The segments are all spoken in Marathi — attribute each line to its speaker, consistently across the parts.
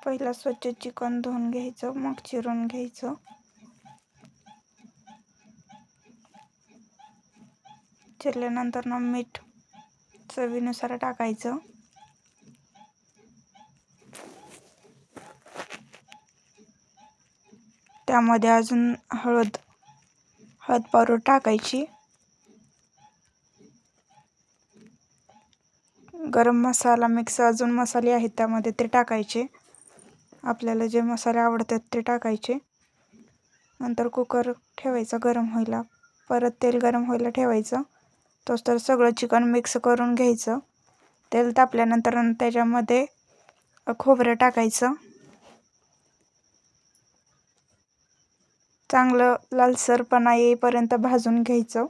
Speaker 1: पहिला स्वच्छ चिकन धुवून घ्यायचं, मग चिरून घ्यायचं. चिरल्यानंतर मीठ चवीनुसार टाकायचं. त्यामध्ये अजून हळद पावडर टाकायची. गरम मसाला मिक्स अजून मसाले आहेत त्यामध्ये ते टाकायचे. आपल्याला जे मसाले आवडतात ते टाकायचे. नंतर कुकर ठेवायचा गरम व्हायला. परत तेल गरम व्हायला ठेवायचं. तर सगळं चिकन मिक्स करून घ्यायचं. तेल तापल्यानंतर त्याच्यामध्ये खोबरं टाकायचं. चांगलं लालसरपणा येईपर्यंत भाजून घ्यायचं.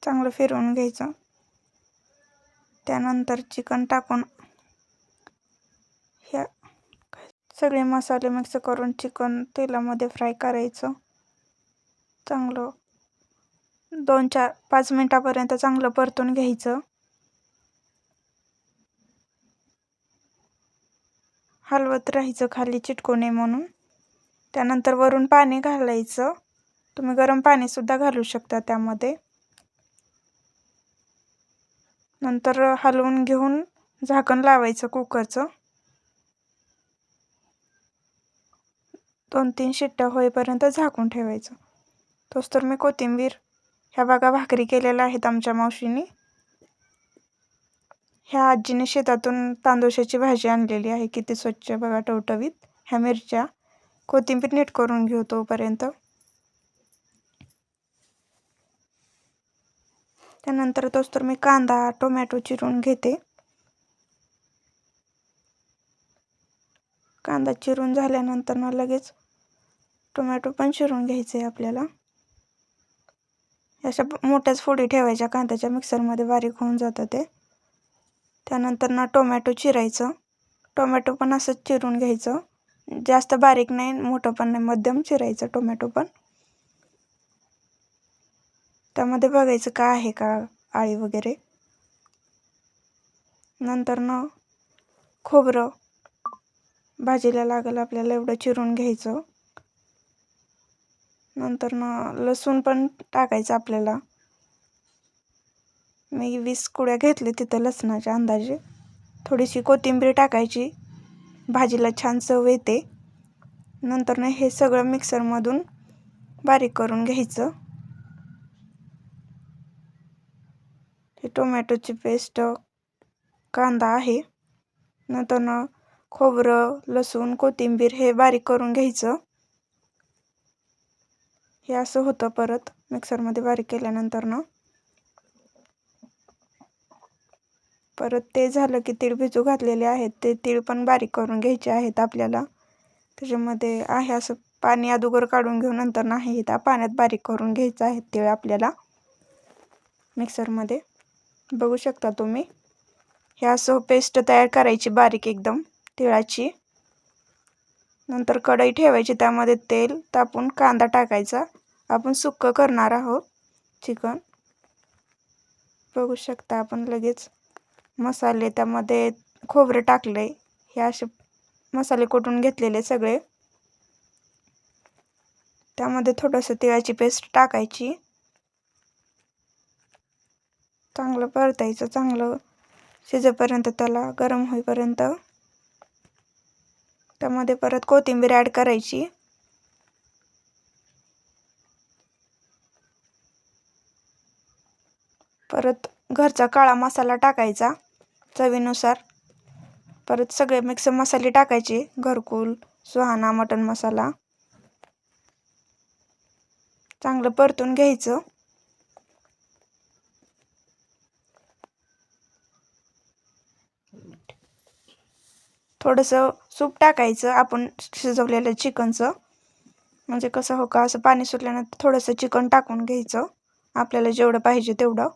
Speaker 1: चांगलं फिरवून घ्यायचं. त्यानंतर चिकन टाकून ह्या सगळे मसाले मिक्स करून चिकन तेलामध्ये फ्राय करायचं. चांगलं 2-4-5 मिनिटापर्यंत चांगलं परतून घ्यायचं. हलवत राहायचं खाली चिटकू नये म्हणून. त्यानंतर वरून पाणी घालायचं. तुम्ही गरम पाणी सुद्धा घालू शकता त्यामध्ये. नंतर हलवून घेऊन झाकण लावायचं कुकरचं. 2-3 शिट्ट्या होईपर्यंत झाकून ठेवायचं. तर मी कोथिंबीर ह्या बघा भाकरी केलेल्या आहेत आमच्या मावशीने. ह्या आजीने शेतातून तांदूळाची भाजी आणलेली आहे. किती स्वच्छ बघा, टवटवीत. ह्या मिरच्या, कोथिंबीर नीट करून घेऊ तोपर्यंत. त्यानंतर मी कांदा टोमॅटो चिरून घेते. कांदा चिरून झाल्यानंतर लगेच टोमॅटो पण चिरून घ्यायचे आपल्याला. अशा मोठ्याच फोडी ठेवायच्या कांद्याच्या, मिक्सरमध्ये बारीक होऊन जातं ते. त्यानंतर टोमॅटो चिरायचं. टोमॅटो पण असंच चिरून घ्यायचं. जास्त बारीक नाही, मोठं पण नाही, मध्यम चिरायचं टोमॅटो पण. त्यामध्ये बघायचं काय आहे का आळी वगैरे. नंतर खोबरं भाजीला लागेल आपल्याला एवढं चिरून घ्यायचं. नंतर लसूण पण टाकायचं आपल्याला. मी 20 कुड्या घेतले तिथं लसणाच्या अंदाजे. थोडीशी कोथिंबीर टाकायची, भाजीला छान चव येते. नंतर हे सगळं मिक्सरमधून बारीक करून घ्यायचं. हे टोमॅटोची पेस्ट, कांदा आहे. नंतर खोबरं, लसूण, कोथिंबीर हे बारीक करून घ्यायचं. हे असं होतं परत मिक्सरमध्ये बारीक केल्यानंतर परत ते झालं की तीळ भिजू घातलेले आहेत ते तीळ पण बारीक करून घ्यायचे आहेत आपल्याला. त्याच्यामध्ये आहे असं पाणी अगोदर काढून घेऊन नंतर नाही त्या पाण्यात बारीक करून घ्यायचं आहे तीळ आपल्याला मिक्सरमध्ये. बघू शकता तुम्ही. हे असं पेस्ट तयार करायची बारीक एकदम तिळाची. नंतर कढई ठेवायची, त्यामध्ये तेल तापून कांदा टाकायचा. आपण सुक्कं करणार आहोत चिकन. बघू शकता आपण लगेच मसाले त्यामध्ये खोबरे टाकले. हे असे मसाले कुटून घेतलेले सगळे. त्यामध्ये थोडंसं तिळाची पेस्ट टाकायची. चांगलं परतायचं, चांगलं शिजेपर्यंत, त्याला गरम होईपर्यंत. त्यामध्ये परत कोथिंबीर ॲड करायची. परत घरचा काळा मसाला टाकायचा चवीनुसार. परत सगळे मिक्स मसाले टाकायचे, घरकुल, सुहाना, मटन मसाला. चांगलं परतून घ्यायचं. थोडंसं सूप टाकायचं आपण शिजवलेलं चिकनचं. म्हणजे कसं हो का, असं पाणी सुटल्यानंतर थोडंसं चिकन टाकून घ्यायचं आपल्याला जेवढं पाहिजे तेवढं.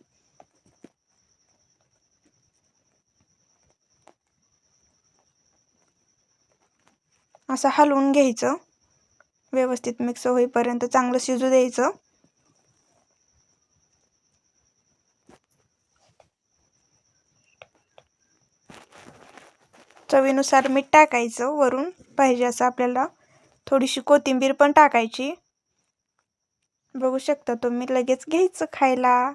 Speaker 1: असं हलवून घ्यायचं, व्यवस्थित मिक्स होईपर्यंत चांगलं शिजू द्यायचं. चवीनुसार मीठ टाकायचं वरून, पाहिजे असं आपल्याला. थोडीशी कोथिंबीर पण टाकायची. बघू शकता तुम्ही, लगेच घ्यायचं खायला.